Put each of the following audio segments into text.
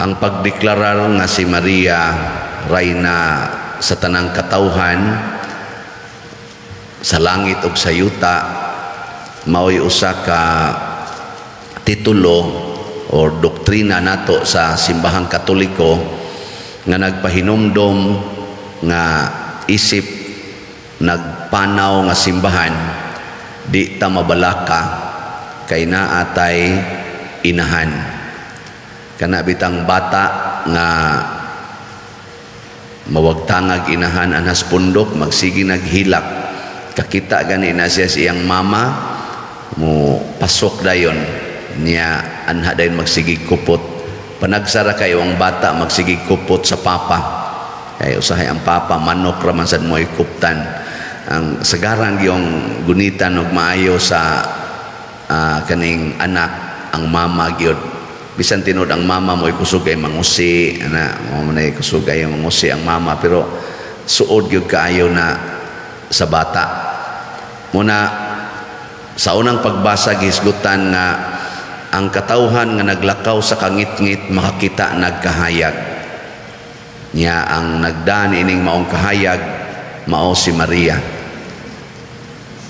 ang pagdeklarar nga si Maria rayna sa tanang katawhan sa langit ug sa yuta mao'y usa ka titulo o doktrina nato sa simbahang Katoliko nga nagpahinumdom nga isip nagpanaw nga simbahan di ta mabalaka kay naatay inahan kana bitang bata nga mawagtangag inahan anhas pundok magsigi naghilak kakita gani na siya siyang mama mo pasok dayon niya anha dayon magsigig kupot panagsara kayo ang bata magsigig kupot sa papa kay usahay ang papa manok raman sad mo ikuptan ang sagaran yung gunitan og maayo sa kaning anak ang mama gyud bisan tinod ang mama mo ikusog ay mangusi ana mo man ikusog ay mangusi ang mama pero suod gyud kaayo na sa bata muna sa unang pagbasa gisgutan nga ang katawhan nga naglakaw sa kangit-ngit makakita nagkahayag niya ang nagdaan ining maong kahayag mao si Maria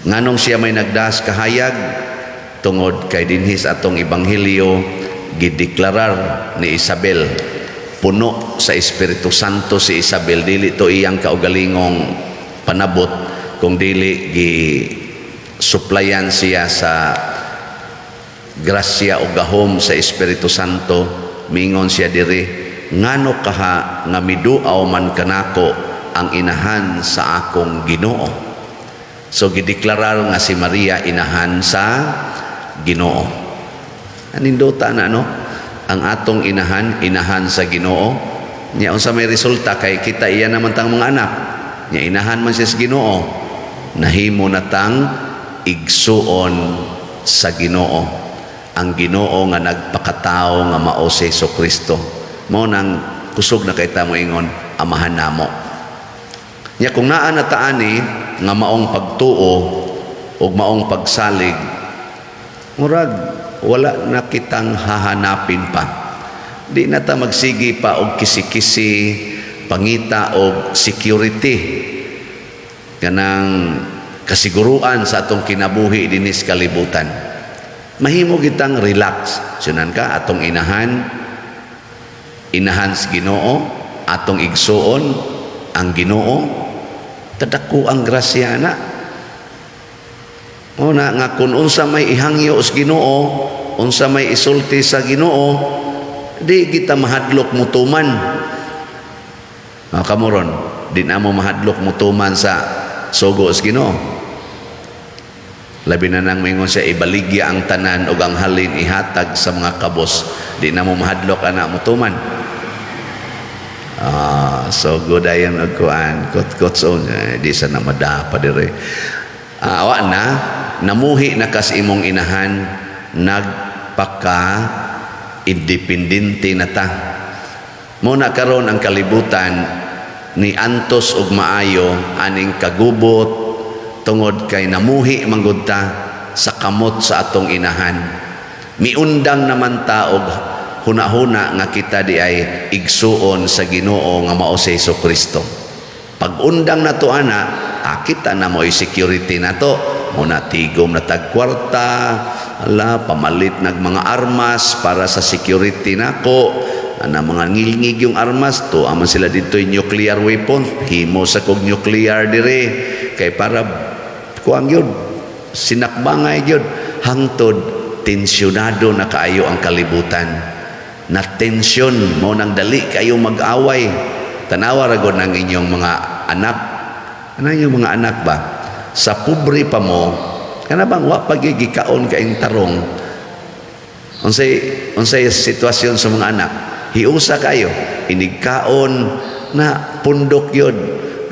nganong siya may nagdas kahayag tungod kay dinhis atong ebanghelyo gideklarar ni Isabel puno sa Espiritu Santo si Isabel dili to iyang kaugalingong panabot kung dili gi suplayan siya sa grasya o gahom sa Espiritu Santo mingon siya diri ngano kaha nga miduaw man kanako ang inahan sa akong Ginoo so gideklarar nga si Maria inahan sa Ginoo anindota na no ang atong inahan sa Ginoo nya unsa may resulta kay kita iya naman tang mga anak nya inahan man siya sa Ginoo nahimo na tang igsuon sa Ginoo ang Ginoo nga nagpakatao nga mao si Jesucristo mao nang kusog na kay ta mo ingon amahan namo nya kung naa na taani nga maong pagtuo ug maong pagsalig murag wala na kitang hahanapin pa di na ta magsigi pa og kisi-kisi pangita og security kanang kasiguruan sa atong kinabuhi dinis kalibutan mahimo kitang relax sunan ka atong inahan sa Ginoo atong igsuon ang Ginoo tadako ang grasya na una nga kung unsa may ihangyo sa Ginoo unsa may isulti sa Ginoo di kita mahadlok mutuman kamuron di na mo mahadlok mutuman sa sugo sa Ginoo labi na nang mingon siya ibaligya ang tanan o ang halin ihatag sa mga kabos di na mo mahadlok anak mutuman so good ayon og kuan kot on di sa namada pa dire awa na namuhi na kas imong inahan nagpaka independente na ta mo na karon ang kalibutan ni antos og maayo aning kagubot tungod kay namuhi manggod ta sa kamot sa atong inahan miundang naman ta og huna-huna nga kita di ay igsuon sa Ginoo nga mao si Jesucristo pag-undang nato ana kita na mo security nato muna tigom na tagkwarta ala pamalit nag mga armas para sa security nako ana mga ngilngig yung armas to aman sila dito nuclear weapon himo sa kog nuclear dire kay para kuang yun sinakbangay yun hangtod tensyonado na kaayo ang kalibutan na tensyon mo nang dali kayo mag-away tanawa ragon ng inyong mga anak ano yung mga anak ba sa pobre pa mo kana bang wa pagigikaon kaing tarong unsay sitwasyon sa mga anak hiusa kayo inigkaon na pundok yun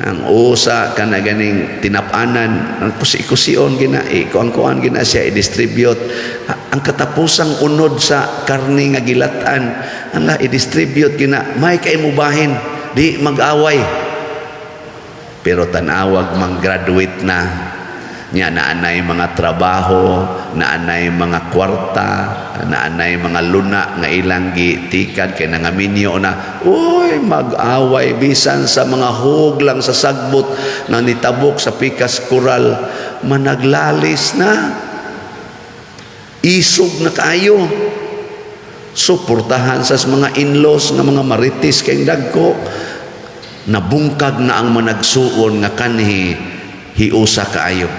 ang usa kana ganing tinapanan ang kusi-kusion gina kuan gina siya i-distribute ang katapusang unod sa karne nga gilatan ang i-distribute gina may kay mubahin di mag-away pero tanawag mang graduate na Nya naanay mga trabaho, naanay mga kwarta, naanay mga luna nga ilang gitikad kay nangaminyo na uy mag-away bisan sa mga huglang sa sagbot nga nitabok sa pikas koral managlalis na isog na kayo. Suportahan sa mga in-laws nga mga maritis kay dagko nabungkag na ang managsuon nga kanhi hiusa kaayo.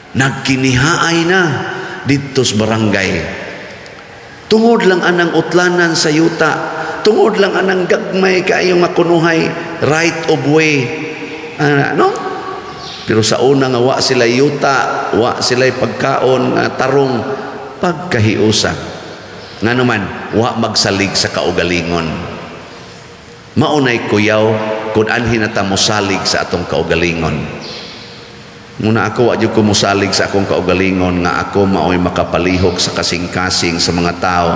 Nagkinihaay na dito sa barangay. Tungod lang anang utlanan sa yuta, tungod lang anang gagmay kaayo nga kunuhay right of way. No? Pero sa una nga wa sila yuta, wa sila pagkaon nga tarong pagkahiusa. Nga naman, wa magsalig sa kaugalingon. Maunay kuyaw kung anhin na ta mosalig sa atong kaugalingon. Muna ako, wadyo ko musalig sa akong kaugalingon nga ako mao'y makapalihok sa kasing-kasing sa mga tao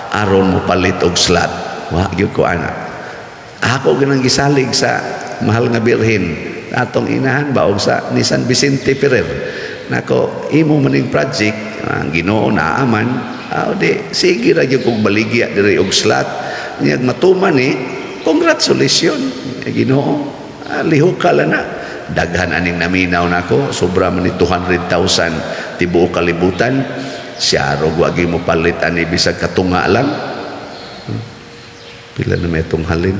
aron mo palit og slat. Wadyo ko ana. Ako ganang gisalig sa mahal nga birhen atong inahan ba og sa ni San Vicente Ferrer. Nako, imo maning project, ang Ginoo naaman, di, sige ra gyud kog baligya diri og slat. Niyag matuman congratulations, Ginoo. Lihok ka lang na. Daghan aning naminaw nako, sobra man ni 200,000 tibuok kalibutan. Siya rog wagi mo palit ani bisag katunga lang. Pila na may itong halin?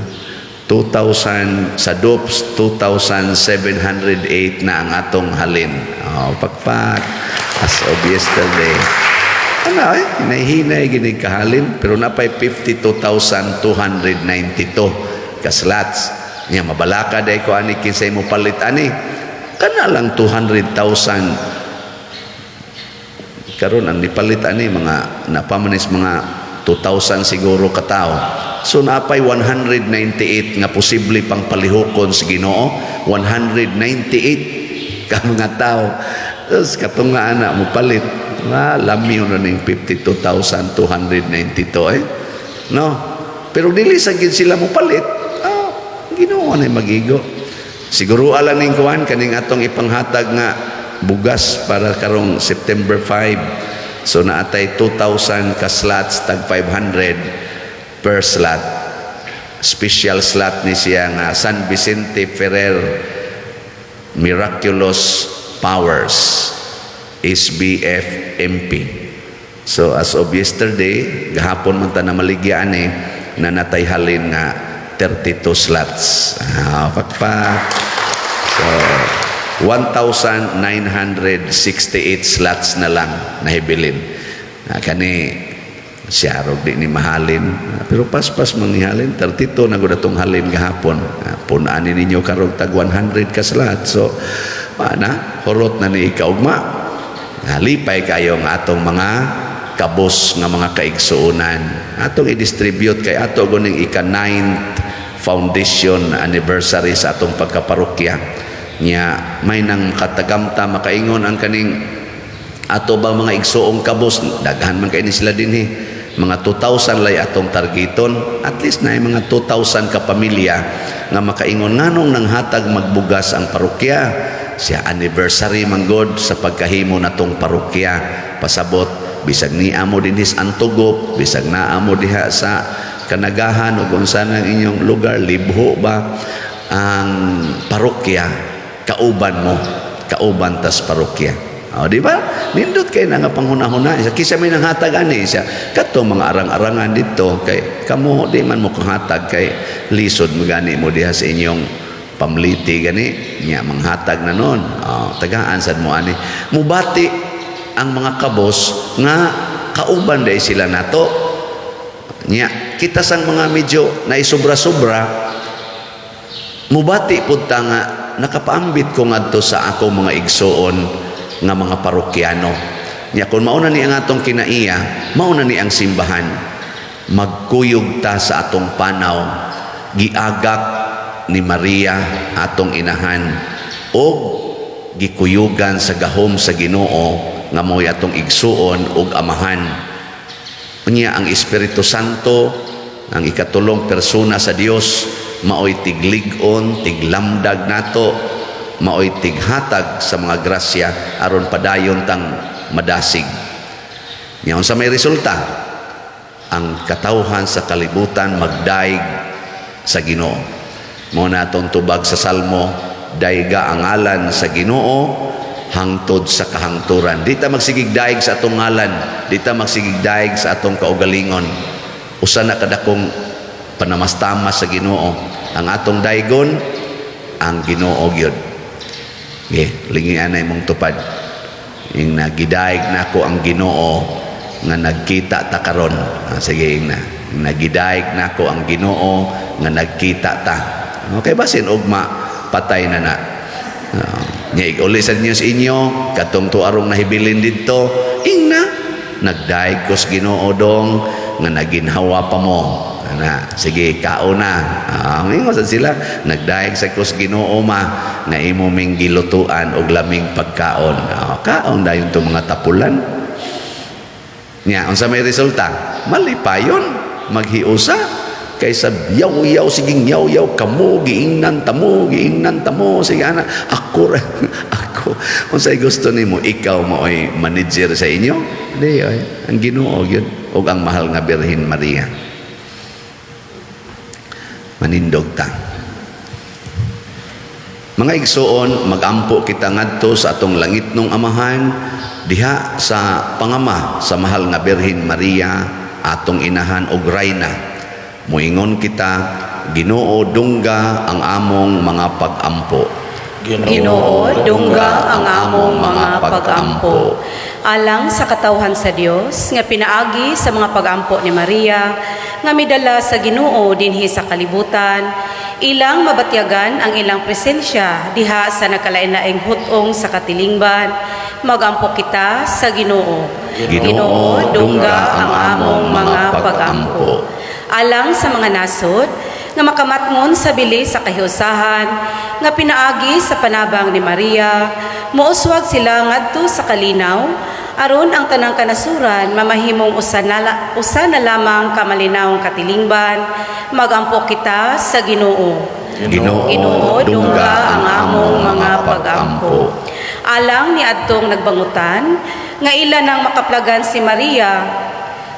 2,000 sa DOPS, 2,708 na ang atong halin. Pakpak as of yesterday. Hinay-hinay ginig kahalin, pero napay 52,292 kaslats. Niya mabalaka day ko ani kinsay mo palit ani kana lang 200,000 karon ang nipalit ani mga napamanis mga 2,000 siguro ka tao. So napay 198 nga posible pang palihokon sa Ginoo, 198 ka mga tao. Tapos katong nga ana mo palit lamyo na ning 52,292 no. Pero dili sa gid sila mo palit. Ginoo na magigo. Siguro ala ning kuan kaning atong ipanghatag nga bugas para karong September 5. So naatay 2,000 ka slots tag 500 per slot. Special slot ni siya nga San Vicente Ferrer Miraculous Powers SBF MP. So as of yesterday, gahapon man ta na maligyan na natay halin nga 32 slots. Pakpak. So, 1,968 slots na lang nahibilin. Kani, siya rog di ni mahalin. Pero paspas manghihalin, 32 na gud atong halin gahapon. Punaanin ninyo karog tag 100 ka slots. So, horot na ni ikaugma. Halipay kayo ng atong mga kabos nga mga kaigsuunan. Atong i-distribute kay ato guning ika-9th foundation anniversary sa atong pagkaparokya nya may nang katagamta makaingon ang kaning ato bang mga igsuong kabos daghan man kay ni sila dinhi mga 2,000 lay atong targeton at least na mga 2,000 ka pamilya nga makaingon nganong nang hatag magbugas ang parokya siya anniversary manggod sa pagkahimo natong parokya pasabot bisag ni amo dinhis Antugop bisag na amo diha sa Kanagahan o kung saan ang inyong lugar, libho ba ang parokya, kauban mo, kauban tas parokya. Di ba? Nindot kayo na nga panghuna-huna. Kisa may nang hatag ani siya. Kato mga arang-arangan dito, kay kamo di man mo kahatag kay lisod magani mo diha sa inyong pamliti gani. Nya manghatag na noon. Tagaan sad mo ani. Mubati ang mga kabos nga kauban day sila nato. Nya kita sang mga medyo na isobra-sobra mubati pud ta nga nakapaambit ko ngadto sa ako mga igsoon nga mga parokyano. Nya kun mao na ni ang atong kinaiya, mao na ni ang simbahan. Magkuyog ta sa atong panaw, giagak ni Maria atong inahan og gikuyugan sa gahom sa Ginoo nga mo'y atong igsuon og amahan. Unya ang Espiritu Santo, ang ikatulong persona sa Dios, maoy tiglig-on, tiglamdag nato maoy tighatag sa mga grasya aron padayon tang madasig. Nya unsa may resulta? Ang katawhan sa kalibutan magdaig sa Ginoo. Mo na atong tubag sa Salmo, dayga ang ngalan sa Ginoo hangtod sa kahangturan. Di ta magsigig daig sa atong ngalan, di ta magsigig daig sa atong kaugalingon. Usa na kadakong panamastamas sa Ginoo. Ang atong daigon ang Ginoo gyud. Lingian na imong tupad. Ing nagidaig nako ang Ginoo nga nagkita ta karon. Sige na. Nagidaig nako ang Ginoo nga nagkita ta. Okay basin ugma patay na na. Nya uli sa inyo sa inyo katong tuarong nahibilin didto ingna nagdaig ko sa Ginoo dong nga naginhawa pa mo na sige kauna mingo sa sila nagdaig sa kus Ginoo ma nga imo ming gilutuan og laming pagkaon kaon dayon to mga tapulan nya unsa may resulta malipayon maghiusa kaysa yaw-yaw siging yaw-yaw kamo giingnan tamo sige ana ako unsay gusto nimo ikaw maoy manager sa inyo di ay ang Ginoo gyud ug ang mahal nga Birhen Maria manindog ta mga igsoon magampo kita ngadto sa atong langitnong amahan diha sa pangama sa mahal nga Birhen Maria atong inahan og rayna. Muingon kita, Ginoo dungga ang among mga pag-ampo. Ginoo dungga ang among mga pag-ampo. Alang sa katawhan sa Dios nga pinaagi sa mga pag-ampo ni Maria nga midala sa Ginoo dinhi sa kalibutan, ilang mabatyagan ang ilang presensya diha sa nakalain-laing hutong sa katilingban. Magampo kita sa Ginoo. Ginoo dungga ang among mga pag-ampo. Alang sa mga nasod nga makamatngon sa bilis sa kahiusahan nga pinaagi sa panabang ni Maria, mouswag sila ngadto sa kalinaw aron ang tanang kanasuran mamahimong usa na lamang kamalinawong katilingban. Magampo kita sa Ginoo. Ginoo dungga ang among mga pag-ampo. Alang ni adtong nagbangutan nga ilan ang makaplagan si Maria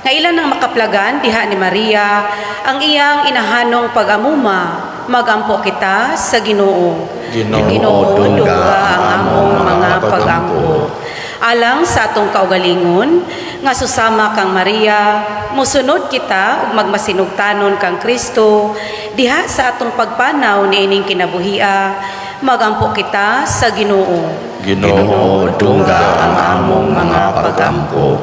nga ilan ang makaplagan diha ni Maria ang iyang inahanong pag-amuma. Magampo kita sa Ginoo. Ginoo dungga ang among mga pag-ampo. Alang sa atong kaugalingon nga susama kang Maria, musunod kita ug magmasinugtanon kang Kristo diha sa atong pagpanaw niining kinabuhia. Magampo kita sa Ginoo. Ginoo dungga ang among mga pag-ampo.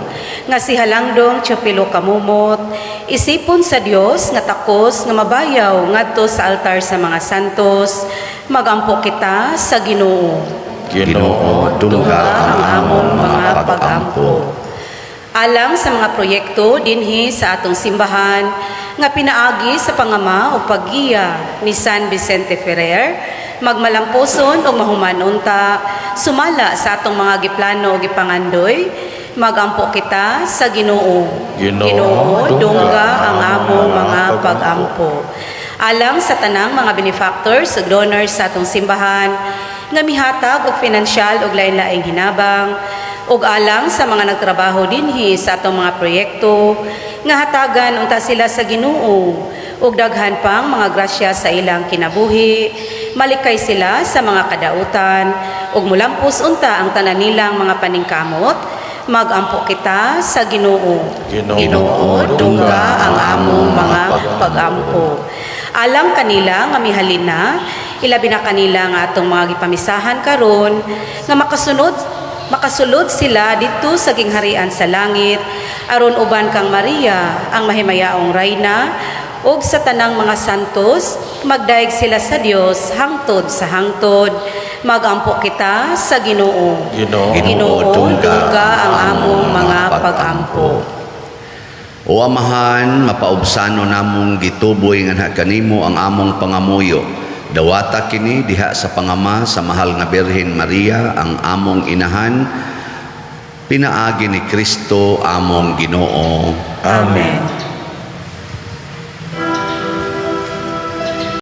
Nga si Halangdong Teopilo Kamumot, isipon sa Dios nga takos nga mabayaw ngadto sa altar sa mga santos. Magampo kita sa Ginoo. Ginoo dungga ang among mga pag-ampo. Alang sa mga proyekto dinhi sa atong simbahan nga pinaagi sa pangama o paggiya ni San Vicente Ferrer, magmalampuson o mahumanunta sumala sa atong mga giplano o gipangandoy. Magampo kita sa Ginoo. Ginoo dungga ang among mga pag-ampo. Alang sa tanang mga benefactors ug donors sa atong simbahan nga mihatag og pinansyal ug lain-laing hinabang ug alang sa mga nagtrabaho dinhi sa atong mga proyekto nga hatagan unta sila sa Ginoo ug daghan pang mga grasya sa ilang kinabuhi. Malikay sila sa mga kadautan ug mulampos unta ang tanan nilang mga paningkamot. Magampo kita sa Ginoo. Ginoo dungga ang among mga pag-ampo. Alang kanila nga mihalin na, ilabi na kanila nga atong mga gipamisahan karon nga makasulod sila dito sa gingharian sa langit aron uban kang Maria ang mahimayaong rayna ug sa tanang mga santos magdaig sila sa Dios hangtod sa hangtod. Magampo kita sa Ginoo. Ginoo dungga ang among mga pag-ampo. O Amahan, mapaubsano namong gituboy nga kanimo ang among pangamuyo. Dawata kini diha sa pangama sa mahal nga Birhen Maria ang among inahan. Pinaagi ni Kristo among Ginoo. Amen.